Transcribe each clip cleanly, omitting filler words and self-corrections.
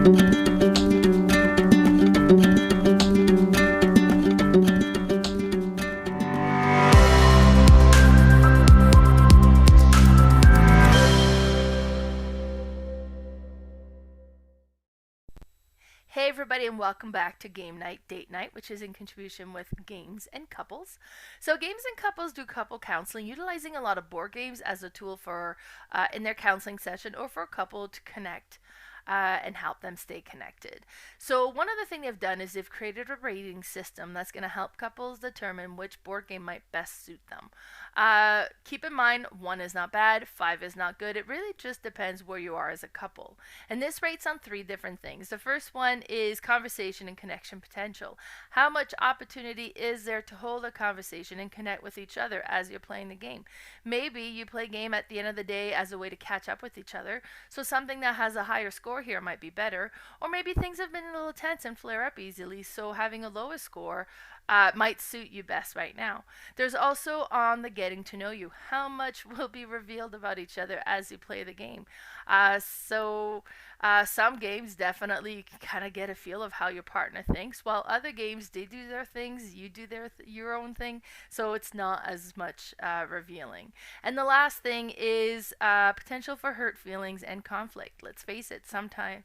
Hey everybody, and welcome back to Game Night Date Night, which is in contribution with Games and Couples. So Games and Couples do couple counseling, utilizing a lot of board games as a tool for in their counseling session or for a couple to connect and help them stay connected. So one other thing they've done is they've created a rating system that's going to help couples determine which board game might best suit them. Keep in mind, 1 is not bad, 5 is not good. It really just depends where you are as a couple. And this rates on 3 different things. The first one is conversation and connection potential. How much opportunity is there to hold a conversation and connect with each other as you're playing the game? Maybe you play a game at the end of the day as a way to catch up with each other, so something that has a higher score here might be better. Or maybe things have been a little tense and flare up easily, so having a lower score might suit you best right now. There's also on the getting to know you. How much will be revealed about each other as you play the game? Some games definitely you can kind of get a feel of how your partner thinks, while other games they do their things, you do your own thing, so it's not as much revealing. And the last thing is potential for hurt feelings and conflict. Let's face it, sometimes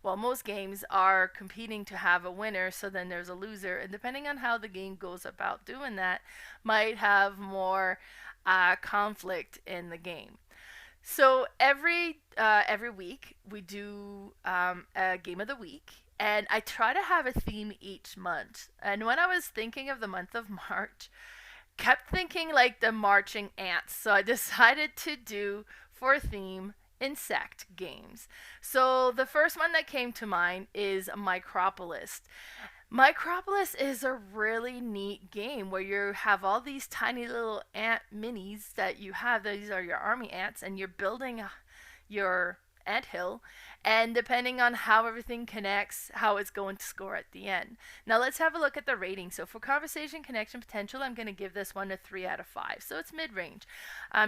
most games are competing to have a winner, so then there's a loser, and depending on how the game goes about doing that, might have more conflict in the game. So every week we do a game of the week, and I try to have a theme each month. And when I was thinking of the month of March, kept thinking like the marching ants, so I decided to do for a theme insect games. So the first one that came to mind is Micropolis. Micropolis is a really neat game where you have all these tiny little ant minis that you have. These are your army ants, and you're building your ant hill, and depending on how everything connects, how it's going to score at the end. Now let's have a look at the rating. So for conversation connection potential, I'm going to give this one a 3 out of 5. So it's mid-range.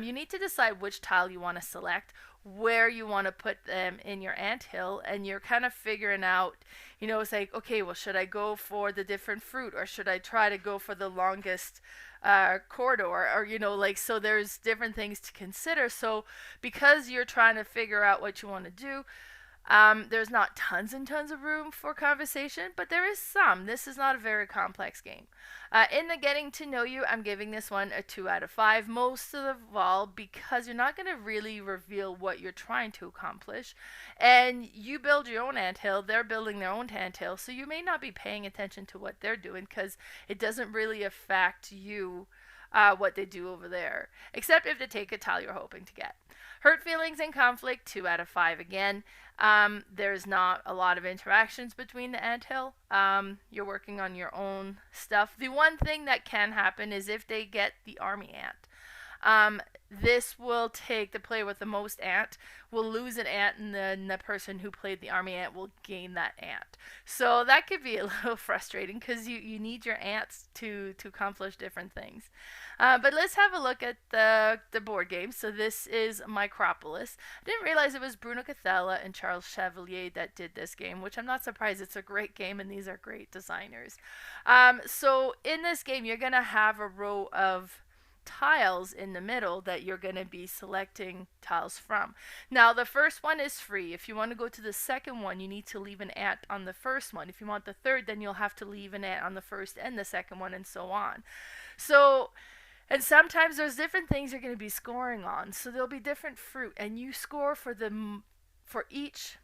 You need to decide which tile you want to select, where you want to put them in your anthill, and you're kind of figuring out, it's like, okay, well, should I go for the different fruit, or should I try to go for the longest corridor, or so there's different things to consider. So because you're trying to figure out what you want to do, there's not tons and tons of room for conversation, but there is some. This is not a very complex game. In the getting to know you, I'm giving this one a 2 out of 5. Most of all, because you're not going to really reveal what you're trying to accomplish. And you build your own anthill, they're building their own anthill, so you may not be paying attention to what they're doing because it doesn't really affect you what they do over there, except if they take a tile you're hoping to get. Hurt feelings and conflict, 2 out of 5 again. There's not a lot of interactions between the anthill. You're working on your own stuff. The one thing that can happen is if they get the army ant. This will take the player with the most ant will lose an ant, and then the person who played the army ant will gain that ant. So that could be a little frustrating because you need your ants to accomplish different things. But let's have a look at the board game. So this is Micropolis. I didn't realize it was Bruno Cathala and Charles Chevalier that did this game, which I'm not surprised. It's a great game, and these are great designers. So in this game, you're going to have a row of tiles in the middle that you're going to be selecting tiles from. Now the first one is free. If you want to go to the second one, you need to leave an ant on the first one. If you want the third, then you'll have to leave an ant on the first and the second one, and so on. And sometimes there's different things you're going to be scoring on. So there'll be different fruit, and you score for each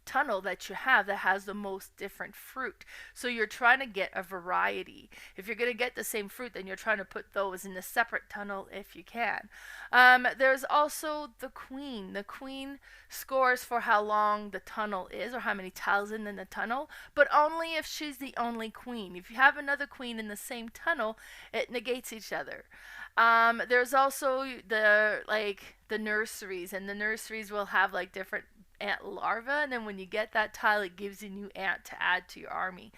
tunnel that you have that has the most different fruit. So you're trying to get a variety. If you're going to get the same fruit, then you're trying to put those in a separate tunnel if you can. There's also the queen. The queen scores for how long the tunnel is or how many tiles in the tunnel, but only if she's the only queen. If you have another queen in the same tunnel, it negates each other. There's also the nurseries, and the nurseries will have like different ant larva, and then when you get that tile, it gives you a new ant to add to your army.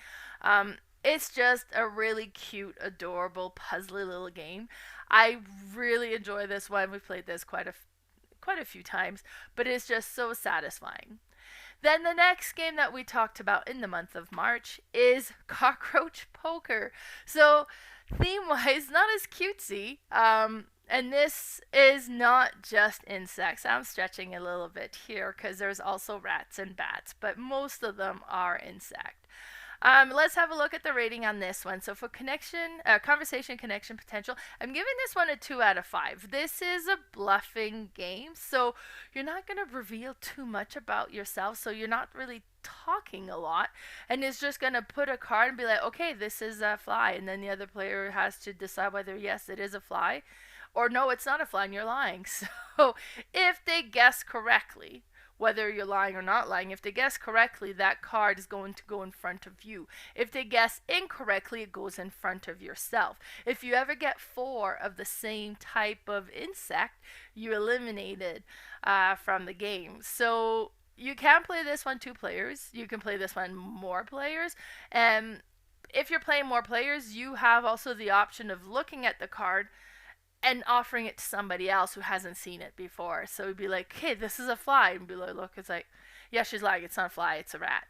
It's just a really cute, adorable, puzzly little game. I really enjoy this one. We played this quite a few times, but it's just so satisfying. Then the next game that we talked about in the month of March is Cockroach Poker. So theme wise, not as cutesy. And this is not just insects. I'm stretching a little bit here because there's also rats and bats, but most of them are insect. Let's have a look at the rating on this one. So for conversation connection potential, I'm giving this one a 2 out of 5. This is a bluffing game, so you're not going to reveal too much about yourself, so you're not really talking a lot, and it's just going to put a card and be like, okay, this is a fly, and then the other player has to decide whether, yes, it is a fly, or no, it's not a fly and you're lying. So if they guess correctly, whether you're lying or not lying, if they guess correctly, that card is going to go in front of you. If they guess incorrectly, it goes in front of yourself. If you ever get 4 of the same type of insect, you eliminated from the game. So you can play this one 2 players. You can play this one more players. And if you're playing more players, you have also the option of looking at the card and offering it to somebody else who hasn't seen it before. So it'd be like, hey, this is a fly. And be like, look, it's like, yeah, she's lying. It's not a fly, it's a rat.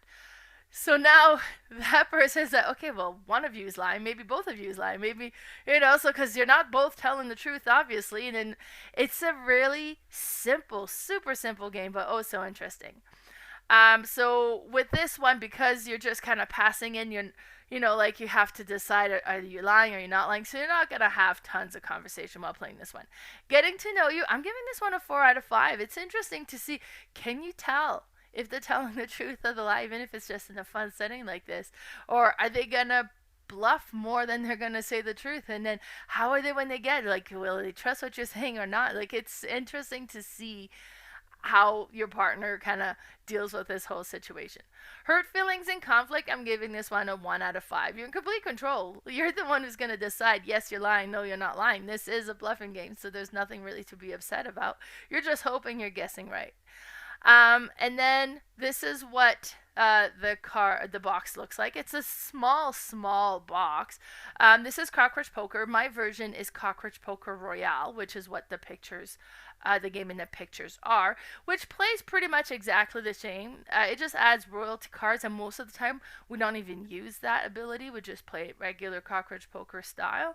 So now that person says, okay, well, one of you is lying. Maybe both of you is lying. Maybe, so because you're not both telling the truth, obviously. And then it's a really simple, super simple game, but oh, so interesting. So with this one, because you're just kind of passing in your, like you have to decide, are you lying or you're not lying? So you're not going to have tons of conversation while playing this one. Getting to know you, I'm giving this one a 4 out of 5. It's interesting to see, can you tell if they're telling the truth or the lie, even if it's just in a fun setting like this? Or are they going to bluff more than they're going to say the truth? And then how are they when they get it? Like, will they trust what you're saying or not? Like, it's interesting to see how your partner kind of deals with this whole situation. Hurt feelings and conflict, I'm giving this one a 1 out of 5. You're in complete control. You're the one who's going to decide, yes, you're lying, no, you're not lying. This is a bluffing game, so there's nothing really to be upset about. You're just hoping you're guessing right. And then this is what the box looks like. It's a small box. This is Cockroach Poker. My version is Cockroach Poker Royale, which is what the game in the pictures are, which plays pretty much exactly the same. It just adds royalty cards, and most of the time we don't even use that ability. We just play it regular Cockroach Poker style.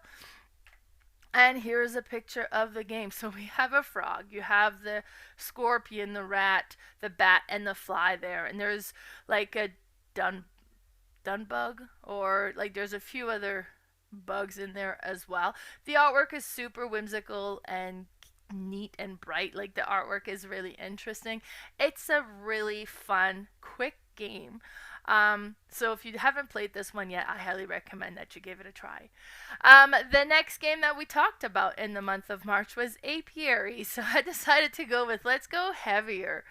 And here's a picture of the game. So we have a frog, you have the scorpion, the rat, the bat, and the fly there. And there's like a dun bug, or like there's a few other bugs in there as well. The artwork is super whimsical and neat and bright. Like, the artwork is really interesting. It's a really fun, quick game. So if you haven't played this one yet, I highly recommend that you give it a try. The next game that we talked about in the month of March was Apiary. So I decided to go with, let's go heavier.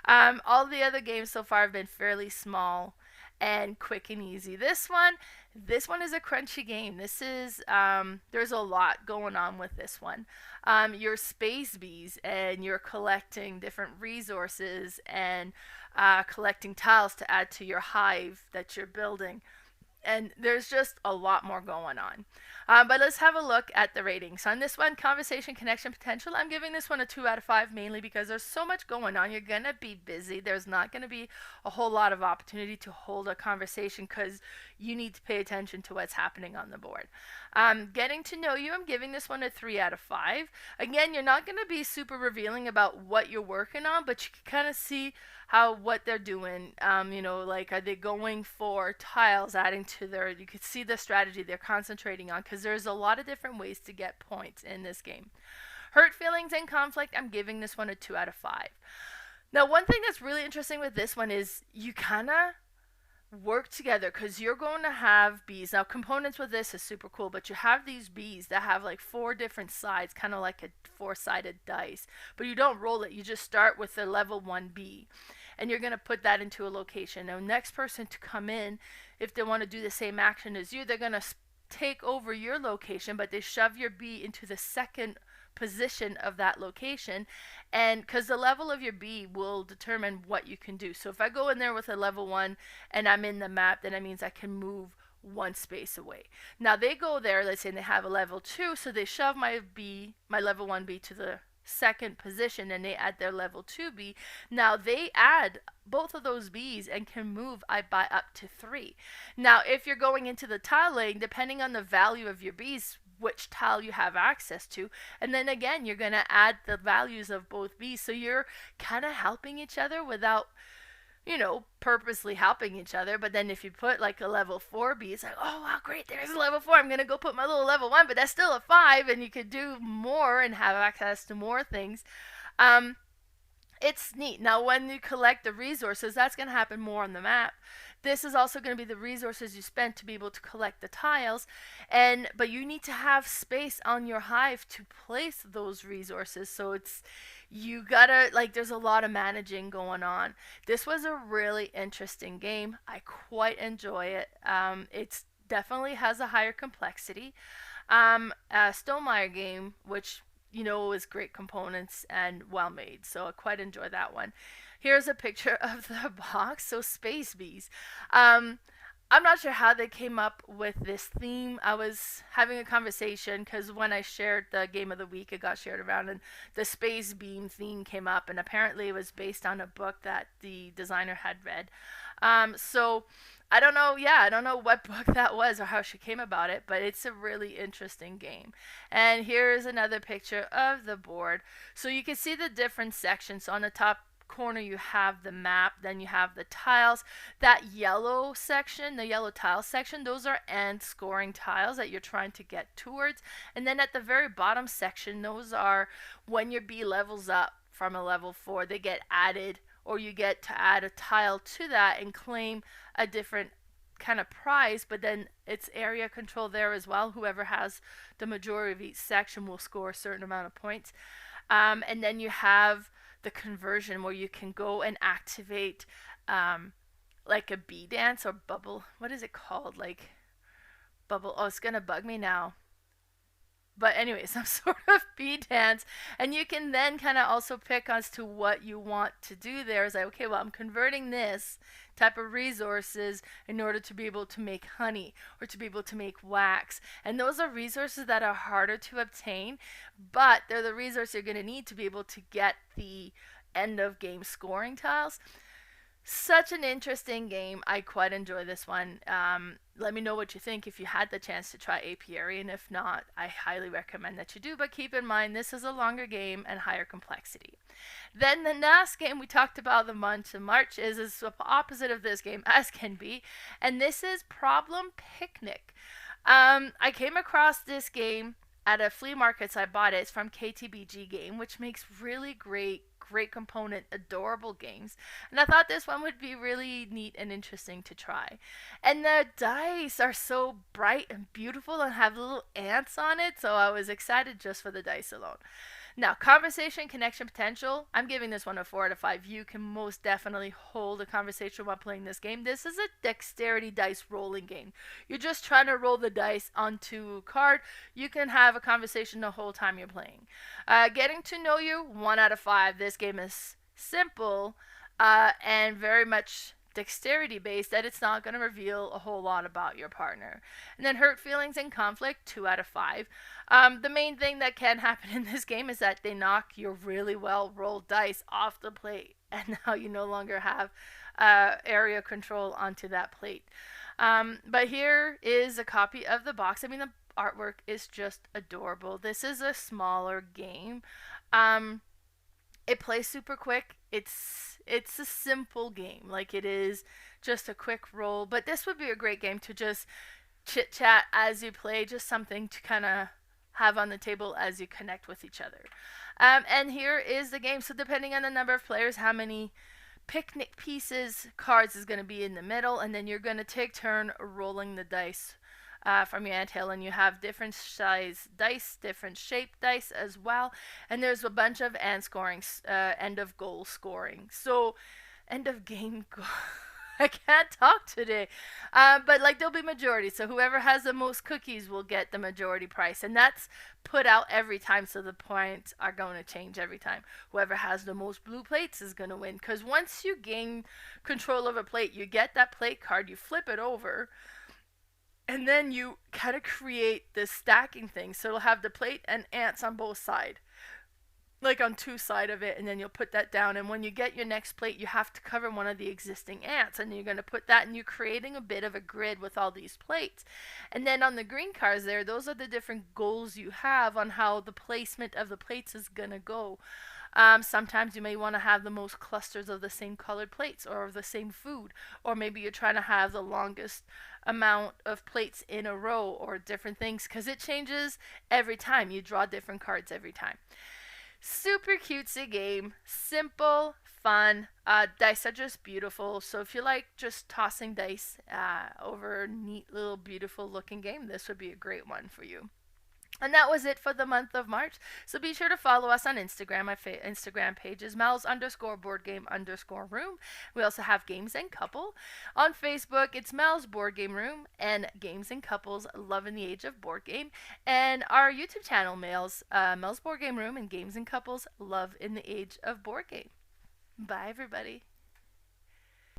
All the other games so far have been fairly small and quick and easy. This one is a crunchy game. This is there's a lot going on with this one. You're space bees, and you're collecting different resources and collecting tiles to add to your hive that you're building. And there's just a lot more going on. But let's have a look at the ratings. On this one, conversation connection potential, I'm giving this one a 2 out of 5, mainly because there's so much going on. You're going to be busy. There's not going to be a whole lot of opportunity to hold a conversation because you need to pay attention to what's happening on the board. Getting to know you, I'm giving this one a 3 out of 5. Again, you're not going to be super revealing about what you're working on, but you can kind of see what they're doing. Like, are they going for tiles, adding to their, you could see the strategy they're concentrating on, because there's a lot of different ways to get points in this game. Hurt feelings and conflict, I'm giving this one a 2 out of 5. Now, one thing that's really interesting with this one is you kind of work together, because you're going to have bees. Now, components with this is super cool, but you have these bees that have like 4 different sides, kind of like a 4-sided dice, but you don't roll it. You just start with the level 1 bee, and you're going to put that into a location. Now, next person to come in, if they want to do the same action as you, they're going to take over your location, but they shove your bee into the second position of that location, and because the level of your bee will determine what you can do. So if I go in there with a level 1 and I'm in the map, then that means I can move 1 space away. Now they go there, let's say they have a level 2, so they shove my level 1 bee to the second position and they add their level 2 bee, now they add both of those bees and can move by up to 3. Now, if you're going into the tile laying, depending on the value of your bees, which tile you have access to, and then again, you're going to add the values of both bees. So you're kind of helping each other without purposely helping each other. But then if you put like a level 4 bee, it's like, oh wow, great, there's a level 4. I'm going to go put my little level 1, but that's still a 5, and you could do more and have access to more things. It's neat. Now, when you collect the resources, that's going to happen more on the map. This is also going to be the resources you spent to be able to collect the tiles, but you need to have space on your hive to place those resources. So you gotta, like, there's a lot of managing going on. This was a really interesting game. I quite enjoy it. It's definitely has a higher complexity. A Stonemaier game, which is great components and well made. So I quite enjoy that one. Here's a picture of the box. So space bees. I'm not sure how they came up with this theme. I was having a conversation because when I shared the game of the week, it got shared around, and the space beam theme came up, and apparently it was based on a book that the designer had read. So I don't know. Yeah, I don't know what book that was or how she came about it, but it's a really interesting game. And here's another picture of the board. So you can see the different sections. So on the top corner you have the map, then you have the tiles. That yellow section, the yellow tile section, those are end scoring tiles that you're trying to get towards. And then at the very bottom section, those are when your bee levels up from a level 4, they get added, or you get to add a tile to that and claim a different kind of prize, but then it's area control there as well. Whoever has the majority of each section will score a certain amount of points. And then you have the conversion where you can go and activate like a bee dance or bubble. What is it called? Like bubble. Oh, it's gonna bug me now. But anyway, some sort of bee dance, and you can then kind of also pick as to what you want to do there. It's like, okay, well, I'm converting this type of resources in order to be able to make honey or to be able to make wax, and those are resources that are harder to obtain, but they're the resources you're going to need to be able to get the end of game scoring tiles. Such an interesting game. I quite enjoy this one. Let me know what you think if you had the chance to try Apiary, and if not, I highly recommend that you do, but keep in mind this is a longer game and higher complexity. Then the last game we talked about the month of March is the opposite of this game as can be, and this is Problem Picnic. I came across this game at a flea market, so I bought it. It's from KTBG Game, which makes really great component, adorable games. And I thought this one would be really neat and interesting to try. And the dice are so bright and beautiful and have little ants on it, so I was excited just for the dice alone. Now, conversation, connection, potential. I'm giving this one a 4 out of 5. You can most definitely hold a conversation while playing this game. This is a dexterity dice rolling game. You're just trying to roll the dice onto a card. You can have a conversation the whole time you're playing. Getting to know you, 1 out of 5. This game is simple and very much dexterity based, that it's not going to reveal a whole lot about your partner. And then hurt feelings and conflict, 2 out of 5. The main thing that can happen in this game is that they knock your really well rolled dice off the plate, and now you no longer have area control onto that plate. But here is a copy of the box. I mean, the artwork is just adorable. This is a smaller game. It plays super quick. It's a simple game. Like, it is just a quick roll. But this would be a great game to just chit chat as you play. Just something to kind of have on the table as you connect with each other. And here is the game. So depending on the number of players, how many picnic pieces, cards is going to be in the middle. And then you're going to take turn rolling the dice from your anthill, and you have different size dice, different shaped dice as well, and there's a bunch of end scoring, end of goal scoring. So, end of game goal. I can't talk today, but like there'll be majority. So whoever has the most cookies will get the majority price, and that's put out every time. So the points are going to change every time. Whoever has the most blue plates is going to win. Because once you gain control of a plate, you get that plate card, you flip it over. And then you kind of create this stacking thing. So it'll have the plate and ants on both sides. like on two side of it, and then you'll put that down, and when you get your next plate you have to cover one of the existing ants, and you're going to put that, and you're creating a bit of a grid with all these plates. And then on the green cards there, those are the different goals you have on how the placement of the plates is going to go. Sometimes you may want to have the most clusters of the same colored plates or of the same food, or maybe you're trying to have the longest amount of plates in a row, or different things, because it changes every time. You draw different cards every time. Super cutesy game, simple, fun. Dice are just beautiful. So if you like just tossing dice over a neat little beautiful looking game, this would be a great one for you. And that was it for the month of March. So be sure to follow us on Instagram. My Instagram page is Mel's _ board game _ room. We also have Games and Couple. On Facebook, it's Mel's Board Game Room and Games and Couples Love in the Age of Board Game. And our YouTube channel, Mel's Board Game Room and Games and Couples Love in the Age of Board Game. Bye, everybody.